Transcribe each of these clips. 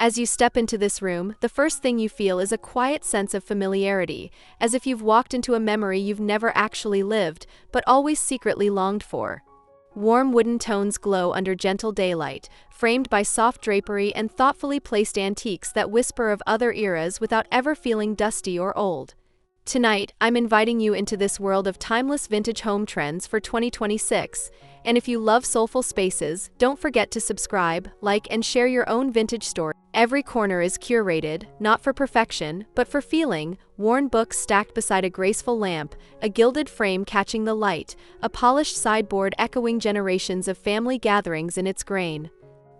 As you step into this room, the first thing you feel is a quiet sense of familiarity, as if you've walked into a memory you've never actually lived, but always secretly longed for. Warm wooden tones glow under gentle daylight, framed by soft drapery and thoughtfully placed antiques that whisper of other eras without ever feeling dusty or old. Tonight, I'm inviting you into this world of timeless vintage home trends for 2026. And if you love soulful spaces, don't forget to subscribe, like, and share your own vintage story. Every corner is curated, not for perfection, but for feeling. Worn books stacked beside a graceful lamp, a gilded frame catching the light, a polished sideboard echoing generations of family gatherings in its grain.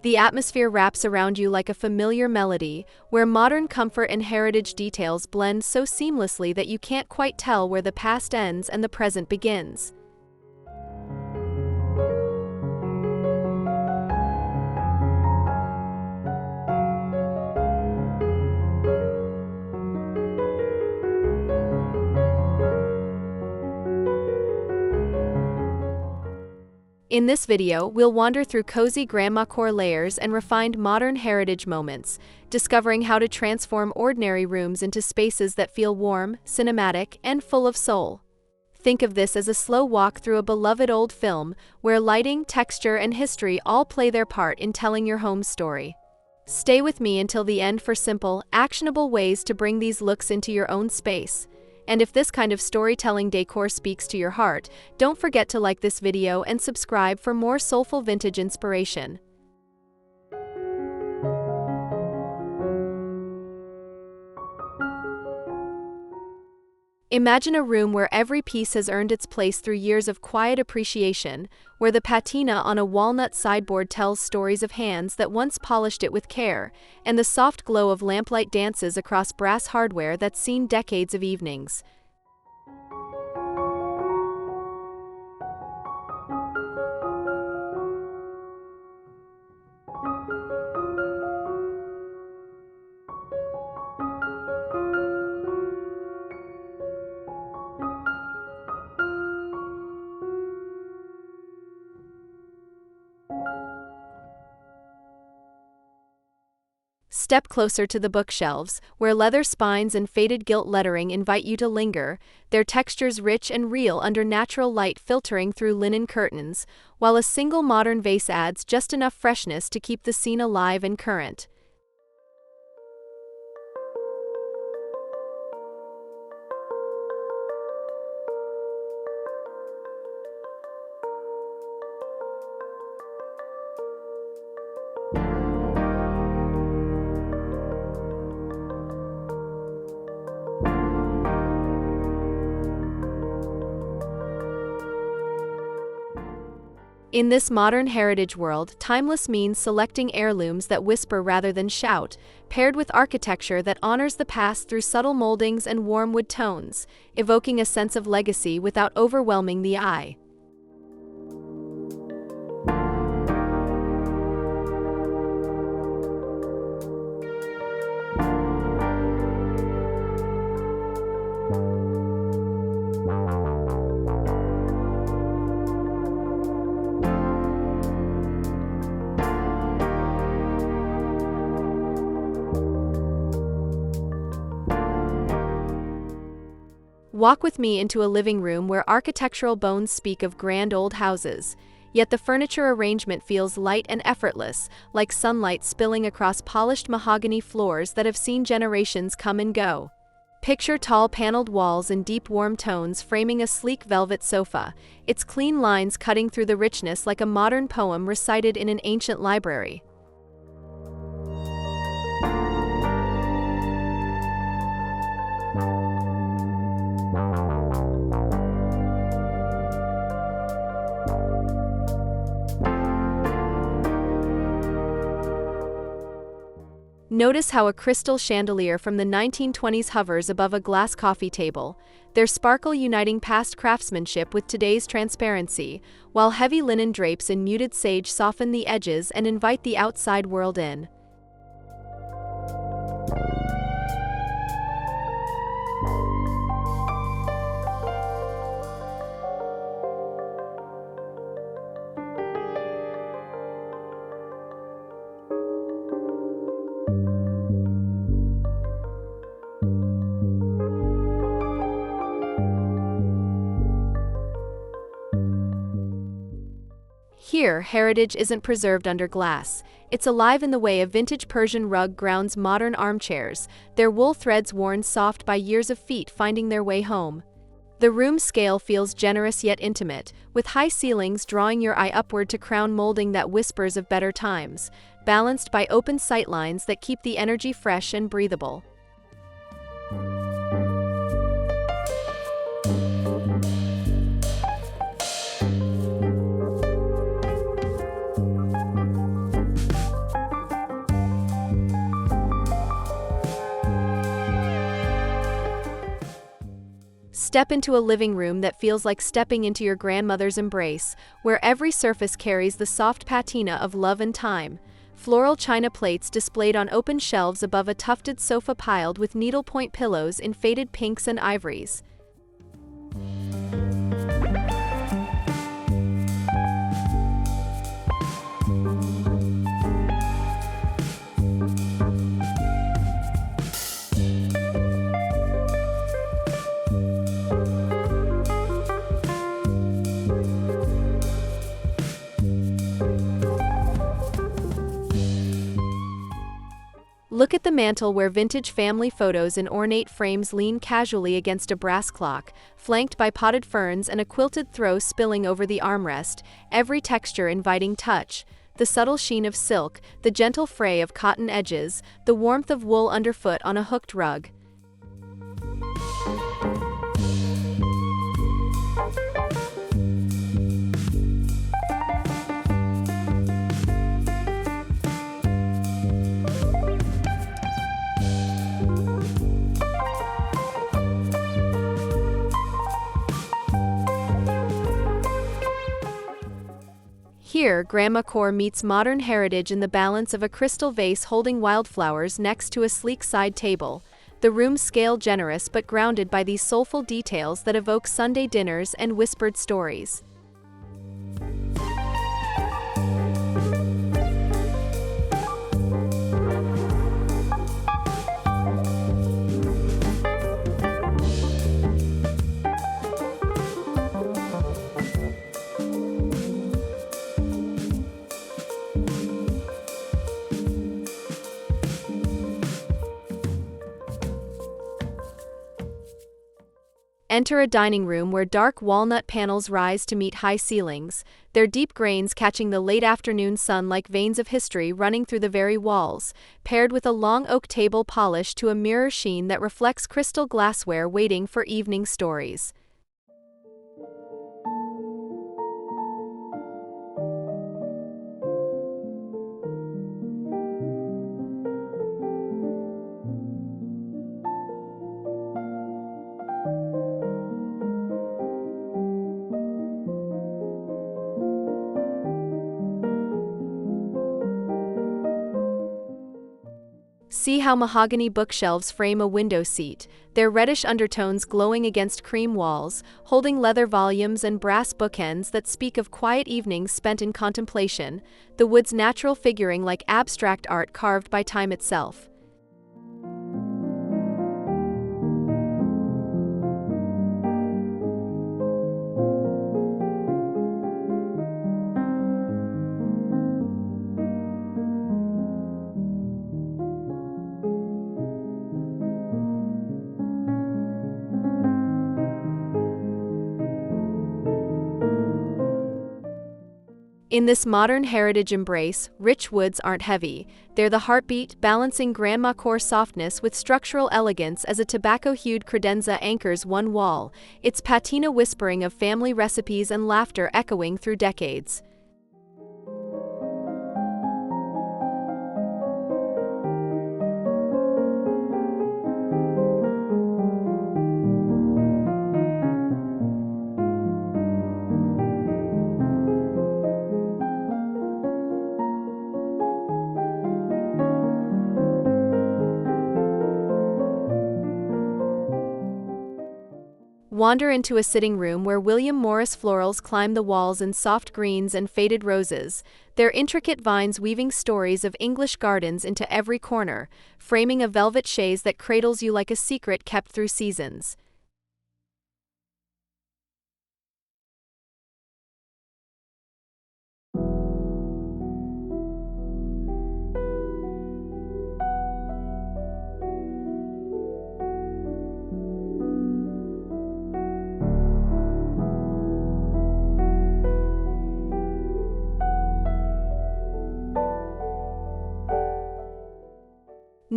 The atmosphere wraps around you like a familiar melody, where modern comfort and heritage details blend so seamlessly that you can't quite tell where the past ends and the present begins. In this video, we'll wander through cozy Grandmacore layers and refined modern heritage moments, discovering how to transform ordinary rooms into spaces that feel warm, cinematic, and full of soul. Think of this as a slow walk through a beloved old film, where lighting, texture, and history all play their part in telling your home's story. Stay with me until the end for simple, actionable ways to bring these looks into your own space. And if this kind of storytelling decor speaks to your heart, don't forget to like this video and subscribe for more soulful vintage inspiration. Imagine a room where every piece has earned its place through years of quiet appreciation, where the patina on a walnut sideboard tells stories of hands that once polished it with care, and the soft glow of lamplight dances across brass hardware that's seen decades of evenings. Step closer to the bookshelves, where leather spines and faded gilt lettering invite you to linger, their textures rich and real under natural light filtering through linen curtains, while a single modern vase adds just enough freshness to keep the scene alive and current. In this modern heritage world, timeless means selecting heirlooms that whisper rather than shout, paired with architecture that honors the past through subtle moldings and warm wood tones, evoking a sense of legacy without overwhelming the eye. Walk with me into a living room where architectural bones speak of grand old houses, yet the furniture arrangement feels light and effortless, like sunlight spilling across polished mahogany floors that have seen generations come and go. Picture tall paneled walls and deep warm tones framing a sleek velvet sofa, its clean lines cutting through the richness like a modern poem recited in an ancient library. Notice how a crystal chandelier from the 1920s hovers above a glass coffee table, their sparkle uniting past craftsmanship with today's transparency, while heavy linen drapes in muted sage soften the edges and invite the outside world in. Here, heritage isn't preserved under glass. It's alive in the way a vintage Persian rug grounds modern armchairs, their wool threads worn soft by years of feet finding their way home. The room scale feels generous yet intimate, with high ceilings drawing your eye upward to crown molding that whispers of better times, balanced by open sightlines that keep the energy fresh and breathable. Step into a living room that feels like stepping into your grandmother's embrace, where every surface carries the soft patina of love and time. Floral china plates displayed on open shelves above a tufted sofa piled with needlepoint pillows in faded pinks and ivories. Look at the mantel where vintage family photos in ornate frames lean casually against a brass clock, flanked by potted ferns and a quilted throw spilling over the armrest, every texture inviting touch. The subtle sheen of silk, the gentle fray of cotton edges, the warmth of wool underfoot on a hooked rug. Here, Grandmacore meets modern heritage in the balance of a crystal vase holding wildflowers next to a sleek side table. The room's scale generous but grounded by these soulful details that evoke Sunday dinners and whispered stories. Enter a dining room where dark walnut panels rise to meet high ceilings, their deep grains catching the late afternoon sun like veins of history running through the very walls, paired with a long oak table polished to a mirror sheen that reflects crystal glassware waiting for evening stories. See how mahogany bookshelves frame a window seat, their reddish undertones glowing against cream walls, holding leather volumes and brass bookends that speak of quiet evenings spent in contemplation, the wood's natural figuring like abstract art carved by time itself. In this modern heritage embrace, rich woods aren't heavy. They're the heartbeat, balancing Grandmacore softness with structural elegance as a tobacco-hued credenza anchors one wall, its patina whispering of family recipes and laughter echoing through decades. Wander into a sitting room where William Morris florals climb the walls in soft greens and faded roses, their intricate vines weaving stories of English gardens into every corner, framing a velvet chaise that cradles you like a secret kept through seasons.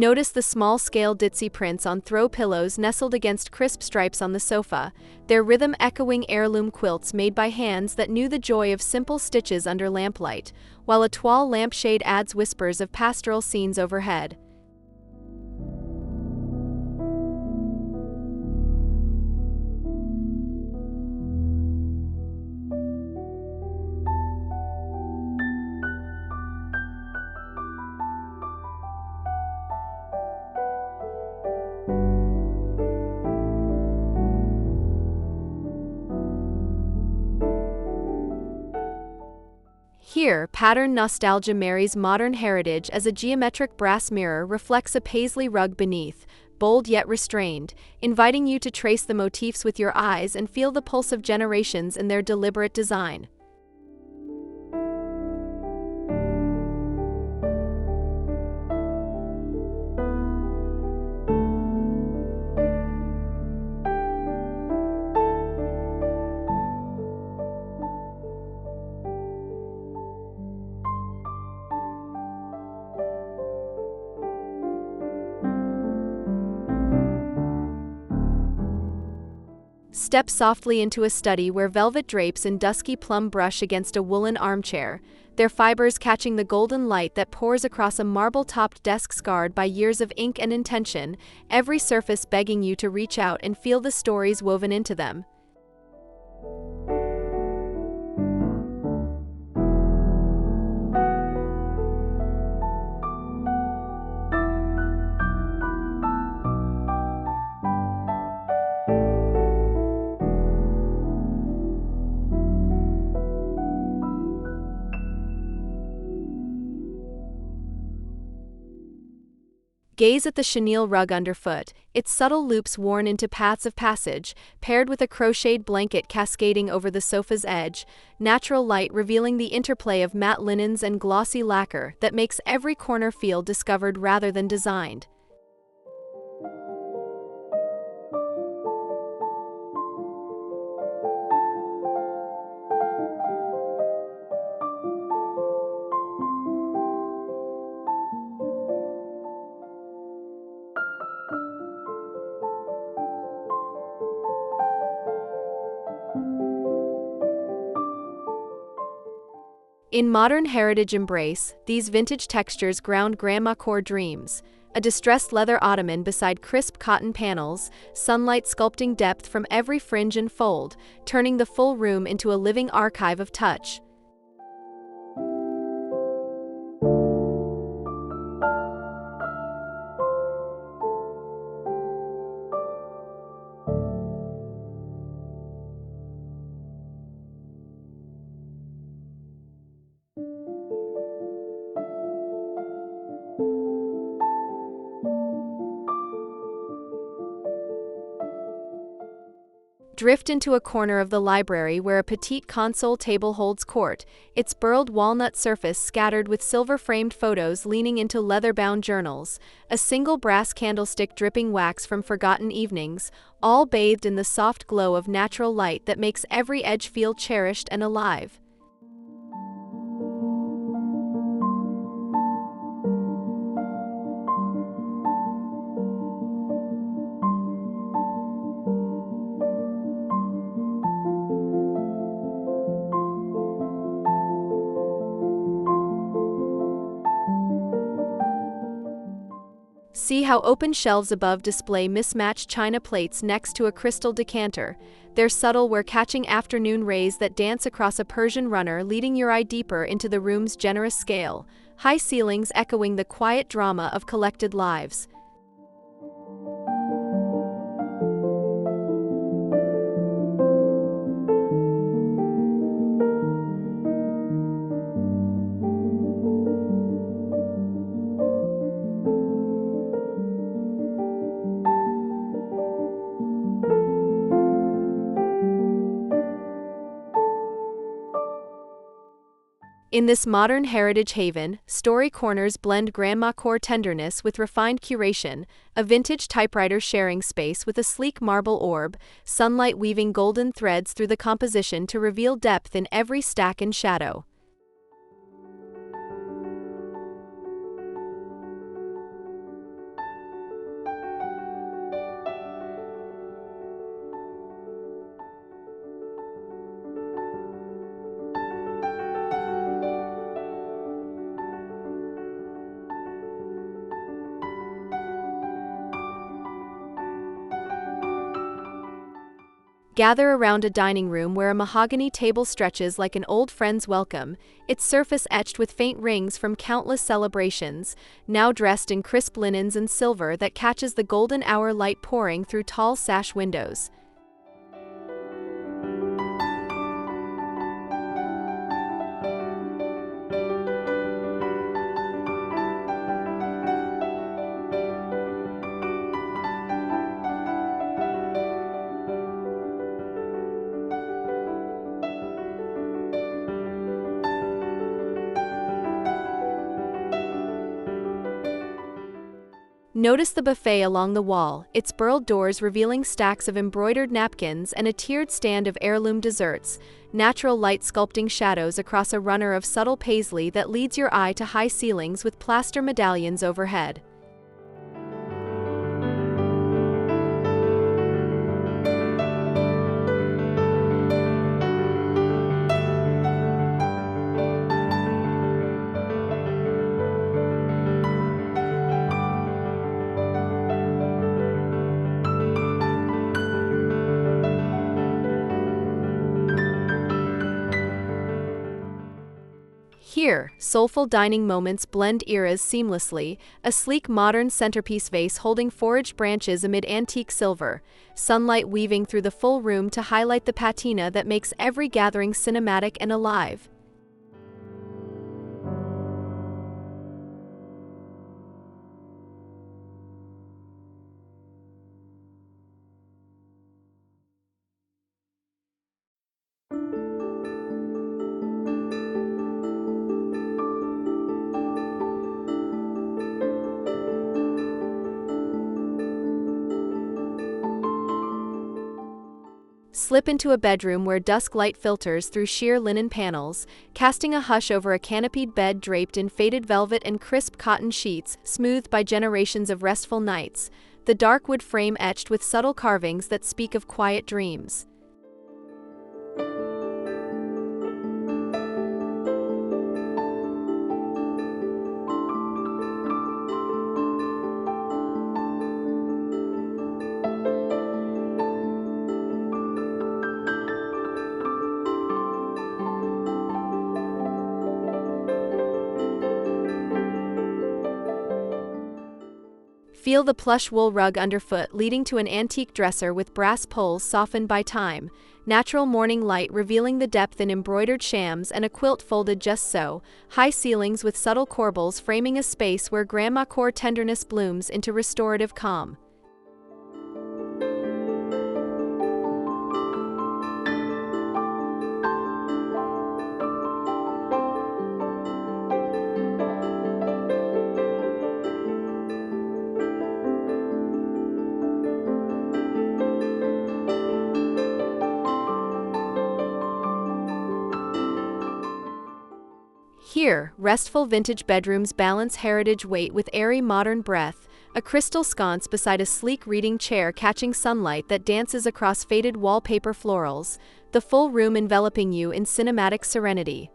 Notice the small-scale ditzy prints on throw pillows nestled against crisp stripes on the sofa, their rhythm-echoing heirloom quilts made by hands that knew the joy of simple stitches under lamplight, while a toile lampshade adds whispers of pastoral scenes overhead. Here, pattern nostalgia marries modern heritage as a geometric brass mirror reflects a paisley rug beneath, bold yet restrained, inviting you to trace the motifs with your eyes and feel the pulse of generations in their deliberate design. Step softly into a study where velvet drapes in dusky plum brush against a woolen armchair, their fibers catching the golden light that pours across a marble-topped desk scarred by years of ink and intention, every surface begging you to reach out and feel the stories woven into them. Gaze at the chenille rug underfoot, its subtle loops worn into paths of passage, paired with a crocheted blanket cascading over the sofa's edge, natural light revealing the interplay of matte linens and glossy lacquer that makes every corner feel discovered rather than designed. In modern heritage embrace, these vintage textures ground Grandmacore dreams. A distressed leather ottoman beside crisp cotton panels, sunlight sculpting depth from every fringe and fold, turning the full room into a living archive of touch. Drift into a corner of the library where a petite console table holds court, its burled walnut surface scattered with silver-framed photos leaning into leather-bound journals, a single brass candlestick dripping wax from forgotten evenings, all bathed in the soft glow of natural light that makes every edge feel cherished and alive. See how open shelves above display mismatched china plates next to a crystal decanter. They're subtle where catching afternoon rays that dance across a Persian runner, leading your eye deeper into the room's generous scale, high ceilings echoing the quiet drama of collected lives. In this modern heritage haven, story corners blend Grandmacore tenderness with refined curation, a vintage typewriter sharing space with a sleek marble orb, sunlight weaving golden threads through the composition to reveal depth in every stack and shadow. Gather around a dining room where a mahogany table stretches like an old friend's welcome, its surface etched with faint rings from countless celebrations, now dressed in crisp linens and silver that catches the golden hour light pouring through tall sash windows. Notice the buffet along the wall, its burled doors revealing stacks of embroidered napkins and a tiered stand of heirloom desserts, natural light sculpting shadows across a runner of subtle paisley that leads your eye to high ceilings with plaster medallions overhead. Here, soulful dining moments blend eras seamlessly, a sleek modern centerpiece vase holding foraged branches amid antique silver, sunlight weaving through the full room to highlight the patina that makes every gathering cinematic and alive. Slip into a bedroom where dusk light filters through sheer linen panels, casting a hush over a canopied bed draped in faded velvet and crisp cotton sheets, smoothed by generations of restful nights, the dark wood frame etched with subtle carvings that speak of quiet dreams. Feel the plush wool rug underfoot leading to an antique dresser with brass pulls softened by time, natural morning light revealing the depth in embroidered shams and a quilt folded just so, high ceilings with subtle corbels framing a space where Grandmacore tenderness blooms into restorative calm. Here, restful vintage bedrooms balance heritage weight with airy modern breath, a crystal sconce beside a sleek reading chair catching sunlight that dances across faded wallpaper florals, the full room enveloping you in cinematic serenity.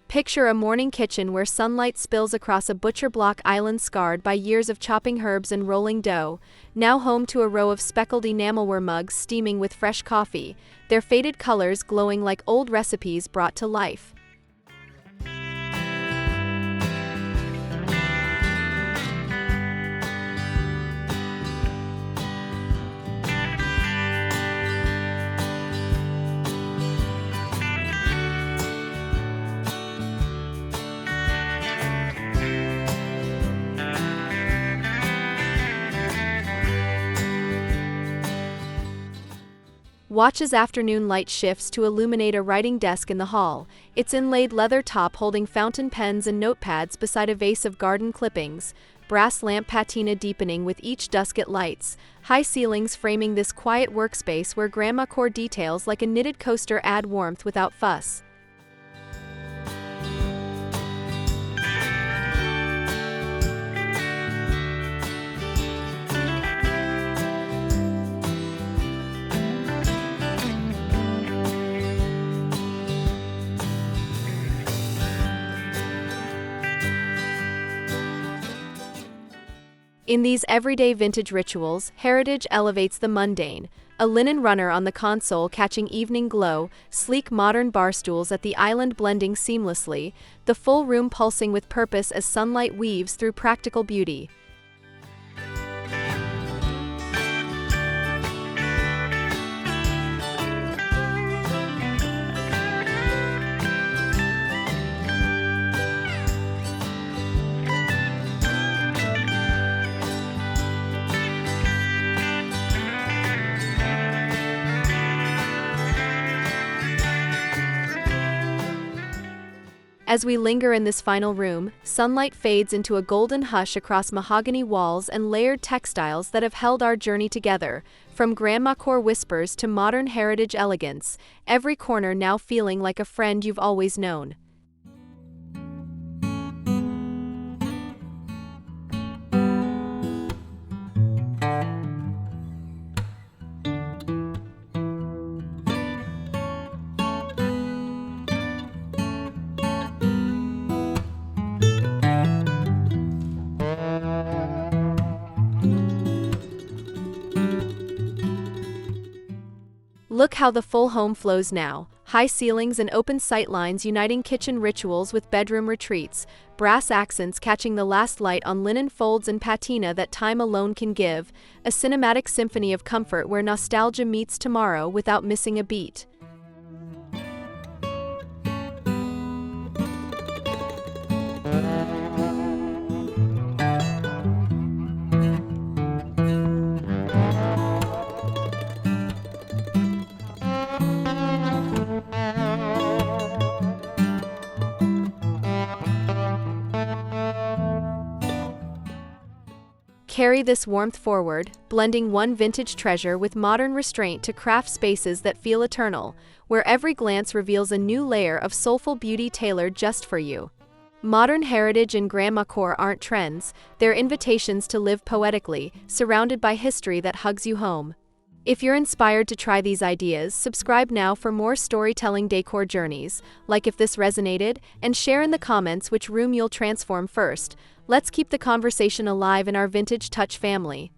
Picture a morning kitchen where sunlight spills across a butcher block island scarred by years of chopping herbs and rolling dough, now home to a row of speckled enamelware mugs steaming with fresh coffee, their faded colors glowing like old recipes brought to life. Watch as afternoon light shifts to illuminate a writing desk in the hall, its inlaid leather top holding fountain pens and notepads beside a vase of garden clippings, brass lamp patina deepening with each dusk it lights, high ceilings framing this quiet workspace where Grandmacore details like a knitted coaster add warmth without fuss. In these everyday vintage rituals, heritage elevates the mundane. A linen runner on the console catching evening glow, sleek modern bar stools at the island blending seamlessly, the full room pulsing with purpose as sunlight weaves through practical beauty. As we linger in this final room, sunlight fades into a golden hush across mahogany walls and layered textiles that have held our journey together, from Grandmacore whispers to modern heritage elegance, every corner now feeling like a friend you've always known. Look how the full home flows now. High ceilings and open sightlines uniting kitchen rituals with bedroom retreats, brass accents catching the last light on linen folds and patina that time alone can give, a cinematic symphony of comfort where nostalgia meets tomorrow without missing a beat. Carry this warmth forward, blending one vintage treasure with modern restraint to craft spaces that feel eternal, where every glance reveals a new layer of soulful beauty tailored just for you. Modern heritage and Grandmacore aren't trends, they're invitations to live poetically, surrounded by history that hugs you home. If you're inspired to try these ideas, subscribe now for more storytelling decor journeys. Like if this resonated, and share in the comments which room you'll transform first. Let's keep the conversation alive in our Vintage Touch family.